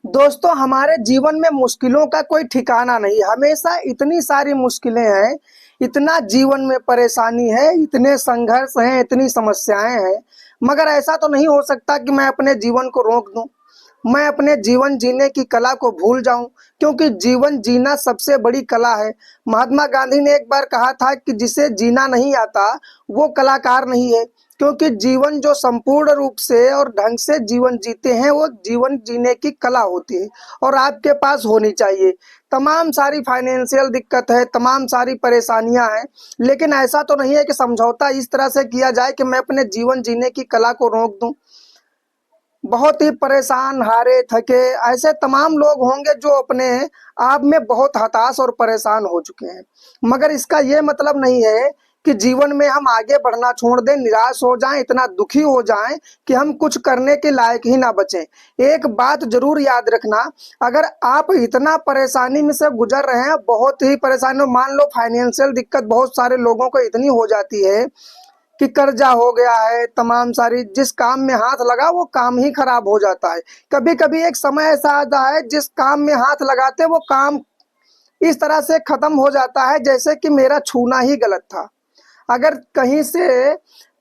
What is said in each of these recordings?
दोस्तों, हमारे जीवन में मुश्किलों का कोई ठिकाना नहीं। हमेशा इतनी सारी मुश्किलें हैं, इतना जीवन में परेशानी है, इतने संघर्ष हैं, इतनी समस्याएं हैं। मगर ऐसा तो नहीं हो सकता कि मैं अपने जीवन को रोक दूं, मैं अपने जीवन जीने की कला को भूल जाऊं, क्योंकि जीवन जीना सबसे बड़ी कला है। महात्मा गांधी ने एक बार कहा था कि जिसे जीना नहीं आता वो कलाकार नहीं है, क्योंकि जीवन जो संपूर्ण रूप से और ढंग से जीवन जीते हैं वो जीवन जीने की कला होती है और आपके पास होनी चाहिए। तमाम सारी फाइनेंशियल दिक्कत है, तमाम सारी परेशानियां हैं, लेकिन ऐसा तो नहीं है कि समझौता इस तरह से किया जाए कि मैं अपने जीवन जीने की कला को रोक दूं। बहुत ही परेशान, हारे थके ऐसे तमाम लोग होंगे जो अपने आप में बहुत हताश और परेशान हो चुके हैं। मगर इसका ये मतलब नहीं है कि जीवन में हम आगे बढ़ना छोड़ दें, निराश हो जाएं, इतना दुखी हो जाएं कि हम कुछ करने के लायक ही ना बचें। एक बात जरूर याद रखना, अगर आप इतना परेशानी में से गुजर रहे हैं, बहुत ही परेशानी, मान लो फाइनेंशियल दिक्कत बहुत सारे लोगों को इतनी हो जाती है कि कर्जा हो गया है, तमाम सारी, जिस काम में हाथ लगा वो काम ही खराब हो जाता है। कभी कभी एक समय ऐसा आता है जिस काम में हाथ लगाते वो काम इस तरह से खत्म हो जाता है जैसे कि मेरा छूना ही गलत था। अगर कहीं से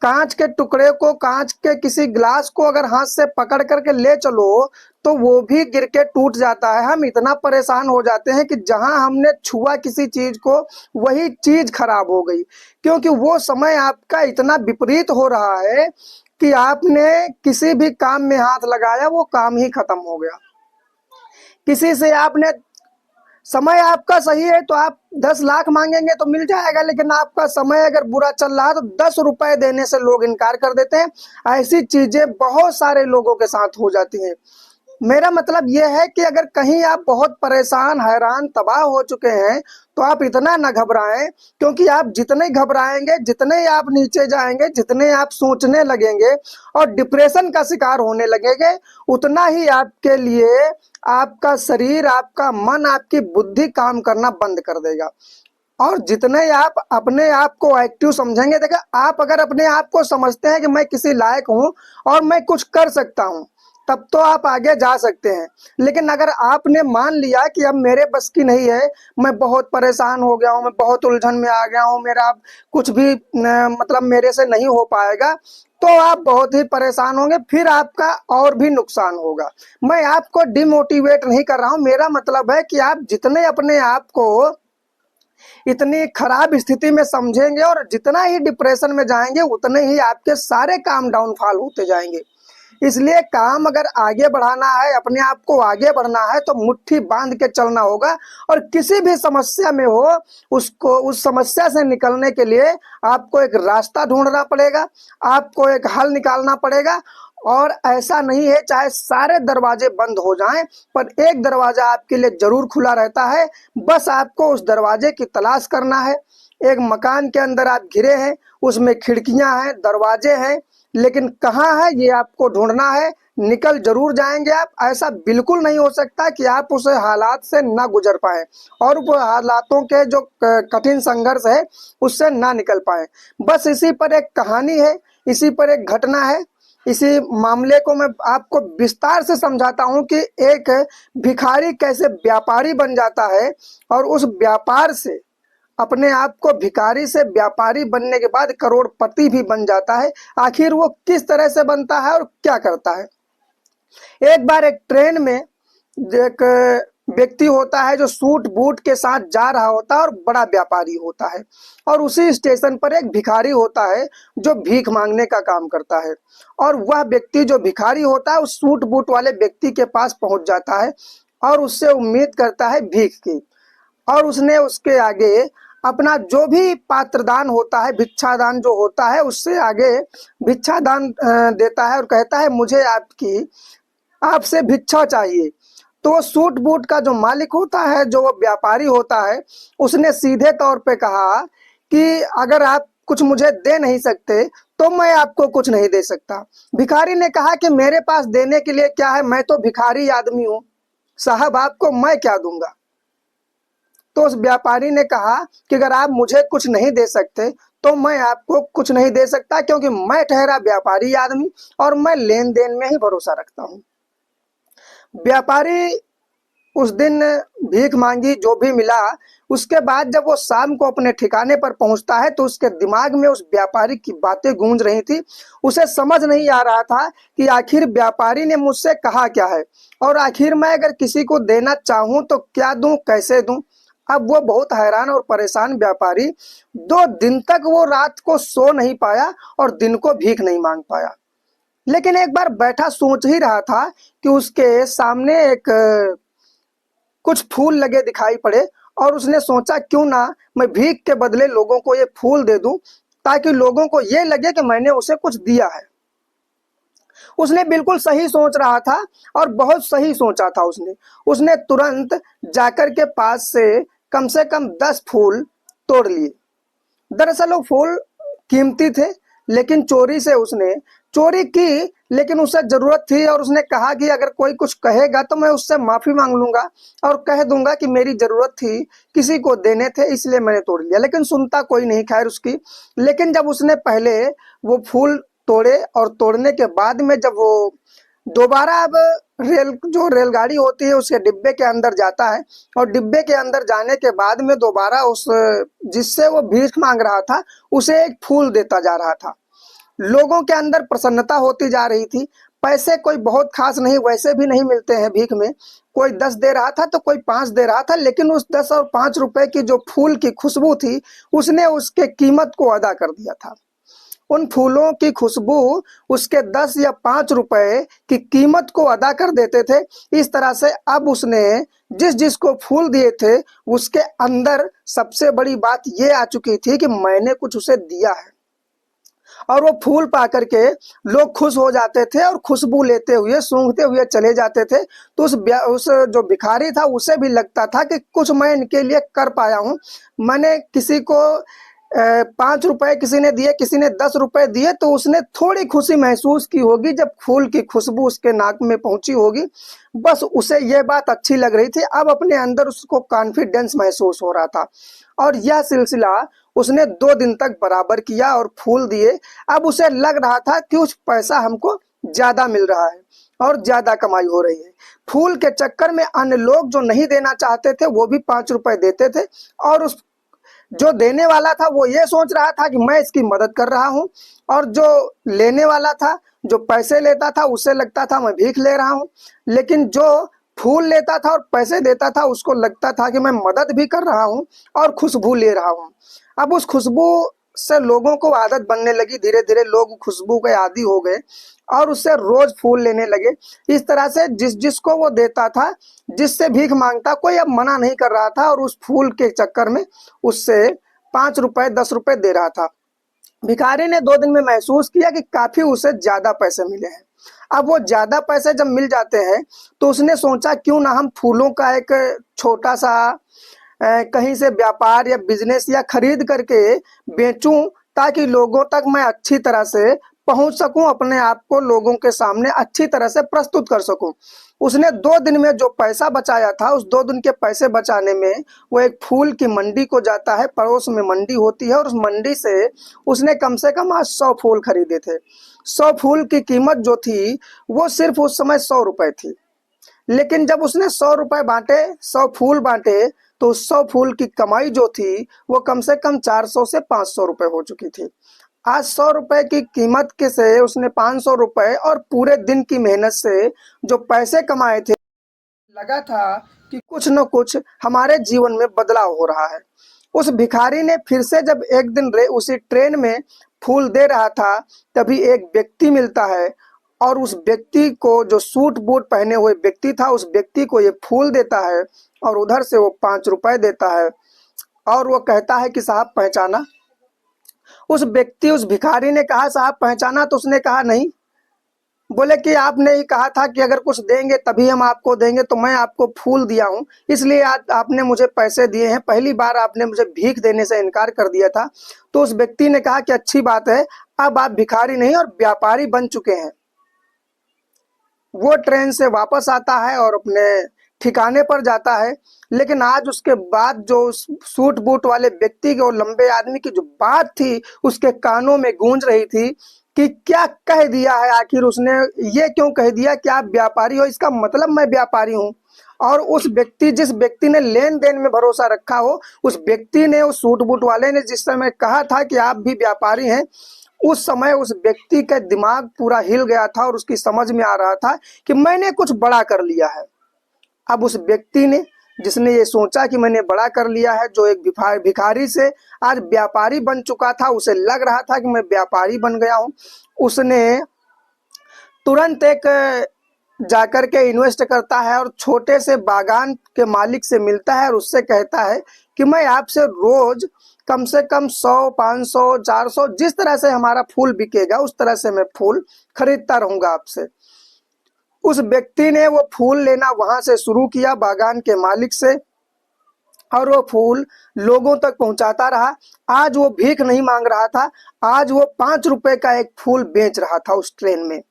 कांच के टुकड़े को, कांच के किसी ग्लास को अगर हाथ से पकड़ करके ले चलो तो वो भी गिर के टूट जाता है। हम इतना परेशान हो जाते हैं कि जहां हमने छुआ किसी चीज को वही चीज खराब हो गई, क्योंकि वो समय आपका इतना विपरीत हो रहा है कि आपने किसी भी काम में हाथ लगाया वो काम ही खत्म हो गया। किसी से आपने, समय आपका सही है तो आप 10 लाख मांगेंगे तो मिल जाएगा, लेकिन आपका समय अगर बुरा चल रहा है तो 10 रुपए देने से लोग इनकार कर देते हैं। ऐसी चीजें बहुत सारे लोगों के साथ हो जाती हैं। मेरा मतलब यह है कि अगर कहीं आप बहुत परेशान, हैरान, तबाह हो चुके हैं तो आप इतना ना घबराएं, क्योंकि आप जितने घबराएंगे, जितने आप नीचे जाएंगे, जितने आप सोचने लगेंगे और डिप्रेशन का शिकार होने लगेंगे, उतना ही आपके लिए आपका शरीर, आपका मन, आपकी बुद्धि काम करना बंद कर देगा। और जितने आप अपने आप को एक्टिव समझेंगे, देखिए, आप अगर अपने आप को समझते हैं कि मैं किसी लायक हूं और मैं कुछ कर सकता हूं, तब तो आप आगे जा सकते हैं। लेकिन अगर आपने मान लिया कि अब मेरे बस की नहीं है, मैं बहुत परेशान हो गया हूं, मैं बहुत उलझन में आ गया हूं, मेरा अब कुछ भी मतलब मेरे से नहीं हो पाएगा, तो आप बहुत ही परेशान होंगे, फिर आपका और भी नुकसान होगा। मैं आपको डिमोटिवेट नहीं कर रहा हूं, मेरा मतलब है कि आप जितने अपने आप को इतनी खराब स्थिति में समझेंगे और जितना ही डिप्रेशन में जाएंगे उतने ही आपके सारे काम डाउनफॉल होते जाएंगे। इसलिए काम अगर आगे बढ़ाना है, अपने आप को आगे बढ़ना है, तो मुट्ठी बांध के चलना होगा। और किसी भी समस्या में हो, उसको, उस समस्या से निकलने के लिए आपको एक रास्ता ढूंढना पड़ेगा, आपको एक हल निकालना पड़ेगा। और ऐसा नहीं है चाहे सारे दरवाजे बंद हो जाएं, पर एक दरवाजा आपके लिए जरूर खुला रहता है। बस आपको उस दरवाजे की तलाश करना है। एक मकान के अंदर आप घिरे हैं, उसमें खिड़कियां हैं, दरवाजे हैं, लेकिन कहाँ है ये आपको ढूंढना है। निकल जरूर जाएंगे आप, ऐसा बिल्कुल नहीं हो सकता कि आप उस हालात से ना गुजर पाए और वो हालातों के जो कठिन संघर्ष है उससे ना निकल पाए। बस इसी पर एक कहानी है, इसी पर एक घटना है। इसी मामले को मैं आपको विस्तार से समझाता हूँ कि एक भिखारी कैसे व्यापारी बन जाता है और उस व्यापार से, अपने आप को भिखारी से व्यापारी बनने के बाद करोड़पति भी बन जाता है। आखिर वो किस तरह से बनता है और क्या करता है। एक बार एक ट्रेन में एक व्यक्ति होता है जो सूट बूट के साथ जा रहा होता है और बड़ा व्यापारी होता है, और उसी स्टेशन पर एक भिखारी होता है जो भीख मांगने का काम करता है। और वह व्यक्ति जो भिखारी होता है उस सूट बूट वाले व्यक्ति के पास पहुंच जाता है और उससे उम्मीद करता है भीख की। और उसने उसके आगे अपना जो भी पात्रदान होता है, भिक्षादान जो होता है, उससे आगे भिक्षादान देता है और कहता है मुझे आपसे भिक्षा चाहिए। तो वो सूट बूट का जो मालिक होता है, जो वो व्यापारी होता है, उसने सीधे तौर पे कहा कि अगर आप कुछ मुझे दे नहीं सकते तो मैं आपको कुछ नहीं दे सकता। भिखारी ने कहा कि मेरे पास देने के लिए क्या है, मैं तो भिखारी आदमी हूँ साहब, आपको मैं क्या दूंगा। तो उस व्यापारी ने कहा कि अगर आप मुझे कुछ नहीं दे सकते तो मैं आपको कुछ नहीं दे सकता, क्योंकि मैं ठहरा व्यापारी आदमी और मैं लेन देन में ही भरोसा रखता हूँ। व्यापारी उस दिन भीख मांगी, जो भी मिला। उसके बाद जब वो शाम को अपने ठिकाने पर पहुंचता है तो उसके दिमाग में उस व्यापारी की बातें गूंज रही थी। उसे समझ नहीं आ रहा था कि आखिर व्यापारी ने मुझसे कहा क्या है, और आखिर मैं अगर किसी को देना चाहूं तो क्या दूं, कैसे दूं। अब वो बहुत हैरान और परेशान व्यापारी 2 दिन तक वो रात को सो नहीं पाया और दिन को भीख नहीं मांग पाया। लेकिन एक बार बैठा सोच ही रहा था कि उसके सामने एक कुछ फूल लगे दिखाई पड़े, और उसने सोचा क्यों ना मैं भीख के बदले लोगों को ये फूल दे दूं, ताकि लोगों को ये लगे कि मैंने उसे कुछ दिया है। उसने बिल्कुल सही सोच रहा था और बहुत सही सोचा था उसने। उसने तुरंत जाकर के पास से कम 10 फूल तोड़ लिए। दरअसल वो फूल कीमती थे, लेकिन चोरी से उसने चोरी की, लेकिन उसे जरूरत थी और उसने कहा कि अगर कोई कुछ कहेगा तो मैं उससे माफी मांग लूंगा और कह दूंगा कि मेरी जरूरत थी, किसी को देने थे इसलिए मैंने तोड़ लिया। लेकिन सुनता कोई नहीं खैर उसकी। लेकिन जब उसने पहले वो फूल तोड़े और तोड़ने के बाद में जब वो दोबारा अब रेलगाड़ी होती है उसके डिब्बे के अंदर जाता है, और डिब्बे के अंदर जाने के बाद में दोबारा उस जिससे वो भीख मांग रहा था उसे एक फूल देता जा रहा था। लोगों के अंदर प्रसन्नता होती जा रही थी। पैसे कोई बहुत खास नहीं, वैसे भी नहीं मिलते हैं भीख में। कोई 10 दे रहा था तो कोई 5 दे रहा था, लेकिन उस 10 और 5 रुपए की जो फूल की खुशबू थी उसने उसके कीमत को अदा कर दिया था। उन फूलों की खुशबू उसके 10 या 5 रुपए की कीमत को अदा कर देते थे। इस तरह से अब उसने जिस जिसको फूल दिए थे उसके अंदर सबसे बड़ी बात ये आ चुकी थी कि मैंने कुछ उसे दिया है, और वो फूल पा करके लोग खुश हो जाते थे और खुशबू लेते हुए सूंघते हुए चले जाते थे। तो उस जो भिखारी था उसे भी लगता था कि कुछ मैं इनके लिए कर पाया हूँ। मैंने किसी को 5 रुपए किसी ने दिए, किसी ने 10 रुपए दिए, तो उसने थोड़ी खुशी महसूस की होगी जब फूल की खुशबू उसके नाक में पहुंची होगी। बस उसे यह बात अच्छी लग रही थी। अब अपने अंदर उसको कॉन्फिडेंस महसूस हो रहा था, और यह सिलसिला उसने 2 दिन तक बराबर किया और फूल दिए। अब उसे लग रहा था कि कुछ पैसा हमको ज्यादा मिल रहा है और ज्यादा कमाई हो रही है। फूल के चक्कर में अन्य लोग जो नहीं देना चाहते थे वो भी 5 रुपए देते थे, और उस जो देने वाला था वो ये सोच रहा था कि मैं इसकी मदद कर रहा हूँ, और जो लेने वाला था, जो पैसे लेता था, उसे लगता था मैं भीख ले रहा हूँ। लेकिन जो फूल लेता था और पैसे देता था उसको लगता था कि मैं मदद भी कर रहा हूँ और खुशबू ले रहा हूँ। अब उस खुशबू से लोगों को आदत बनने लगी। धीरे धीरे लोग खुशबू के आदी हो गए और उससे रोज फूल लेने लगे। इस तरह से जिस जिसको वो देता था, जिससे भीख मांगता, कोई अब मना नहीं कर रहा था, और उस फूल के चक्कर में उससे 5 रुपए 10 रुपए दे रहा था। भिखारी ने 2 दिन में महसूस किया कि काफी उसे ज्यादा पैसे मिले हैं। अब वो ज्यादा पैसे जब मिल जाते हैं तो उसने सोचा क्यों ना हम फूलों का एक छोटा सा कहीं से व्यापार या बिजनेस या खरीद करके बेचूं, ताकि लोगों तक मैं अच्छी तरह से पहुंच सकूं, अपने आप को लोगों के सामने अच्छी तरह से प्रस्तुत कर सकूं। उसने 2 दिन में जो पैसा बचाया था, उस 2 दिन के पैसे बचाने में वो एक फूल की मंडी को जाता है। पड़ोस में मंडी होती है, और उस मंडी से कम आज 100 फूल खरीदे थे। 100 फूल की कीमत जो थी वो सिर्फ उस समय 100 रुपए थी। लेकिन जब उसने 100 रुपए बांटे, 100 फूल बांटे, तो 100 फूल की कमाई जो थी वो कम से कम 400 से 500 रुपए हो चुकी थी। आज 100 रुपए की कीमत के से उसने 500 रुपए और पूरे दिन की मेहनत से जो पैसे कमाए थे, लगा था कि कुछ न कुछ हमारे जीवन में बदलाव हो रहा है। उस भिखारी ने फिर से जब एक दिन उसी ट्रेन में फूल दे रहा था, तभी एक व्यक्ति मिलता है, और उस व्यक्ति को, जो सूट बूट पहने हुए व्यक्ति था, उस व्यक्ति को ये फूल देता है और उधर से वो 5 रुपए देता है, और वो कहता है कि साहब पहचाना। उस भिखारी ने कहा साहब पहचाना, तो उसने कहा नहीं। बोले कि आपने ही कहा था कि अगर कुछ देंगे तभी हम आपको देंगे, तो मैं आपको फूल दिया हूँ, इसलिए आज आपने मुझे पैसे दिए हैं। पहली बार आपने मुझे भीख देने से इनकार कर दिया था। तो उस व्यक्ति ने कहा कि अच्छी बात है, अब आप भिखारी नहीं और व्यापारी बन चुके हैं। वो ट्रेन से वापस आता है और अपने ठिकाने पर जाता है। लेकिन आज उसके बाद जो सूट बूट वाले व्यक्ति के और लंबे आदमी की जो बात थी उसके कानों में गूंज रही थी कि क्या कह दिया है, आखिर उसने ये क्यों कह दिया कि आप व्यापारी हो, इसका मतलब मैं व्यापारी हूँ। और उस व्यक्ति, जिस व्यक्ति ने लेन देन में भरोसा रखा हो, उस व्यक्ति ने, उस सूट बूट वाले ने जिस समय कहा था कि आप भी व्यापारी हैं, उस समय उस व्यक्ति का दिमाग पूरा हिल गया था और उसकी समझ में आ रहा था कि मैंने कुछ बड़ा कर लिया है। अब उस व्यक्ति ने, जिसने ये सोचा कि मैंने बड़ा कर लिया है, जो एक भिखारी से आज व्यापारी बन चुका था, उसे लग रहा था कि मैं व्यापारी बन गया हूँ, उसने तुरंत एक जाकर के इन्वेस्ट करता है और छोटे से बागान के मालिक से मिलता है और उससे कहता है कि मैं आपसे रोज कम से कम 100, 500, 400 जिस तरह से हमारा फूल बिकेगा उस तरह से मैं फूल खरीदता रहूंगा आपसे। उस व्यक्ति ने वो फूल लेना वहां से शुरू किया, बागान के मालिक से, और वो फूल लोगों तक पहुंचाता रहा। आज वो भीख नहीं मांग रहा था, आज वो 5 रुपए का एक फूल बेच रहा था उस ट्रेन में।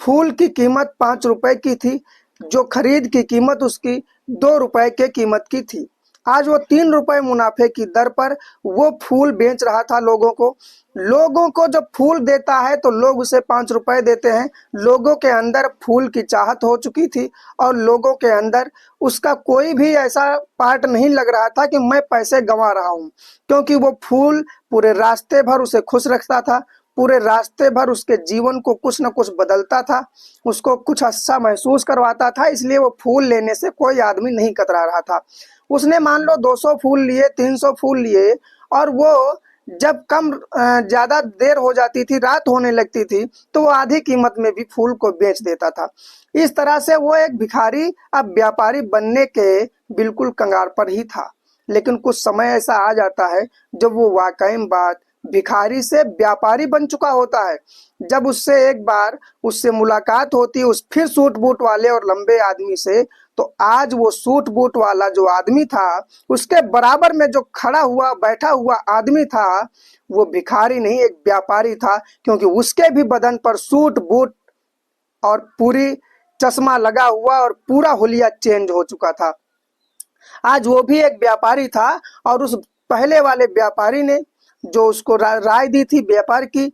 फूल की कीमत 5 रुपए की थी, जो खरीद की कीमत उसकी 2 रुपए के कीमत की थी। आज वो 3 रुपए मुनाफे की दर पर वो फूल बेच रहा था लोगों को। लोगों को जब फूल देता है तो लोग उसे 5 रुपए देते हैं। लोगों के अंदर फूल की चाहत हो चुकी थी और लोगों के अंदर उसका कोई भी ऐसा पार्ट नहीं लग रहा था कि मैं पैसे गंवा रहा हूँ, क्योंकि वो फूल पूरे रास्ते भर उसे खुश रखता था, पूरे रास्ते भर उसके जीवन को कुछ न कुछ बदलता था, उसको कुछ अच्छा महसूस करवाता था। इसलिए वो फूल लेने से कोई आदमी नहीं कतरा रहा था। उसने मान लो 200 फूल लिए, 300 फूल लिए, और वो जब ज़्यादा देर हो जाती थी, रात होने लगती थी, तो वो आधी कीमत में भी फूल को बेच देता था। इस तरह से वो एक भिखारी अब व्यापारी बनने के बिल्कुल कंगार पर ही था। लेकिन कुछ समय ऐसा आ जाता है जब वो वाकई बात भिखारी से व्यापारी बन चुका होता है। जब उससे एक बार उससे मुलाकात होती है उस फिर सूट बूट वाले और लंबे आदमी से, तो आज वो सूट बूट वाला जो आदमी था, उसके बराबर में जो खड़ा हुआ बैठा हुआ आदमी था, वो भिखारी नहीं, एक व्यापारी था, क्योंकि उसके भी बदन पर सूट बूट और पूरी चश्मा लगा हुआ और पूरा हुलिया चेंज हो चुका था। आज वो भी एक व्यापारी था और उस पहले वाले व्यापारी ने जो उसको राय दी थी व्यापार की,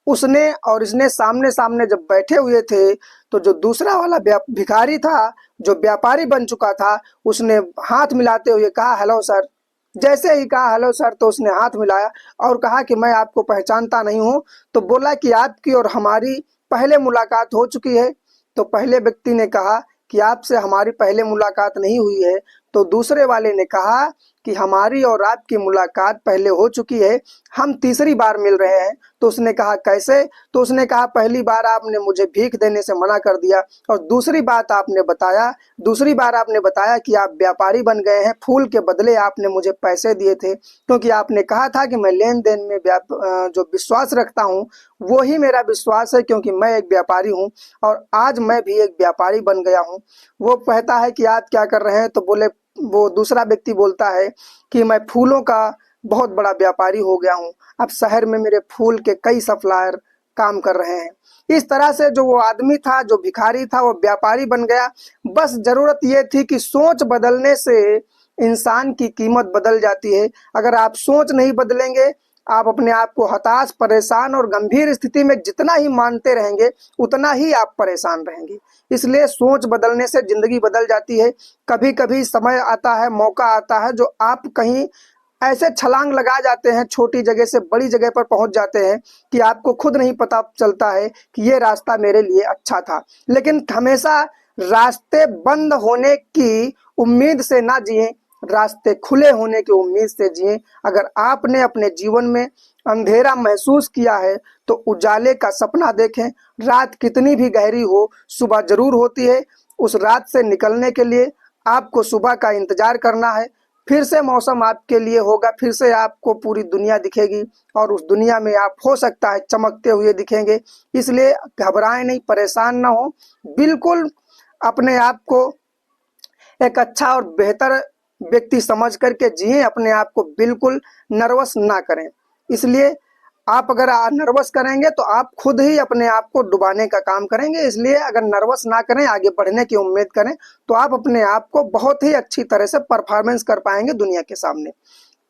उसने और इसने सामने सामने जब बैठे हुए थे, तो जो दूसरा वाला भिखारी था, जो व्यापारी बन चुका था, उसने हाथ मिलाते हुए कहा, हेलो सर। जैसे ही कहा हेलो सर, तो उसने हाथ मिलाया और कहा कि मैं आपको पहचानता नहीं हूँ। तो बोला कि आपकी और हमारी पहले मुलाकात हो चुकी है। तो पहले व्यक्ति ने कहा कि आपसे हमारी पहले मुलाकात नहीं हुई है। तो दूसरे वाले ने कहा कि हमारी और आपकी मुलाकात पहले हो चुकी है, हम तीसरी बार मिल रहे हैं। तो उसने कहा कैसे? तो उसने कहा पहली बार आपने मुझे भीख देने से मना कर दिया, और दूसरी बार आपने बताया कि आप व्यापारी बन गए हैं, फूल के बदले आपने मुझे पैसे दिए थे, क्योंकि आपने कहा था कि मैं लेन देन में जो विश्वास रखता हूँ वो ही मेरा विश्वास है, क्योंकि मैं एक व्यापारी हूँ और आज मैं भी एक व्यापारी बन गया हूँ। वो कहता है कि आप क्या कर रहे हैं? तो बोले, वो दूसरा व्यक्ति बोलता है कि मैं फूलों का बहुत बड़ा व्यापारी हो गया हूँ, अब शहर में मेरे फूल के कई सप्लायर काम कर रहे हैं। इस तरह से जो वो आदमी था, जो भिखारी था, वो व्यापारी बन गया। बस जरूरत ये थी कि सोच बदलने से इंसान की कीमत बदल जाती है। अगर आप सोच नहीं बदलेंगे, आप अपने आप को हताश, परेशान और गंभीर स्थिति में जितना ही मानते रहेंगे, उतना ही आप परेशान रहेंगे। इसलिए सोच बदलने से जिंदगी बदल जाती है। कभी कभी समय आता है, मौका आता है, जो आप कहीं ऐसे छलांग लगा जाते हैं, छोटी जगह से बड़ी जगह पर पहुंच जाते हैं कि आपको खुद नहीं पता चलता है कि ये रास्ता मेरे लिए अच्छा था। लेकिन हमेशा रास्ते बंद होने की उम्मीद से ना जिए, रास्ते खुले होने की उम्मीद से जिए। अगर आपने अपने जीवन में अंधेरा महसूस किया है तो उजाले का सपना देखें। रात कितनी भी गहरी हो, सुबह जरूर होती है। उस रात से निकलने के लिए आपको सुबह का इंतजार करना है। फिर से मौसम आपके लिए होगा, फिर से आपको पूरी दुनिया दिखेगी और उस दुनिया में आप हो सकता है चमकते हुए दिखेंगे। इसलिए घबराएं नहीं, परेशान ना हो, बिल्कुल अपने आप को एक अच्छा और बेहतर व्यक्ति समझ करके जिए। अपने आप को बिल्कुल नर्वस ना करें। इसलिए आप अगर नर्वस करेंगे तो आप खुद ही अपने आप को डुबाने का काम करेंगे। इसलिए अगर नर्वस ना करें, आगे बढ़ने की उम्मीद करें, तो आप अपने आप को बहुत ही अच्छी तरह से परफॉर्मेंस कर पाएंगे दुनिया के सामने।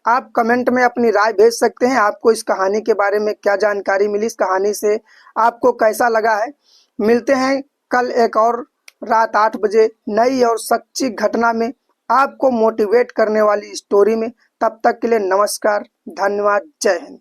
आप कमेंट में अपनी राय भेज सकते हैं। आपको इस कहानी के बारे में क्या जानकारी मिली, इस कहानी से आपको कैसा लगा है। मिलते हैं कल एक और रात 8 बजे नई और सच्ची घटना में, आपको मोटिवेट करने वाली स्टोरी में। तब तक के लिए नमस्कार, धन्यवाद, जय हिंद।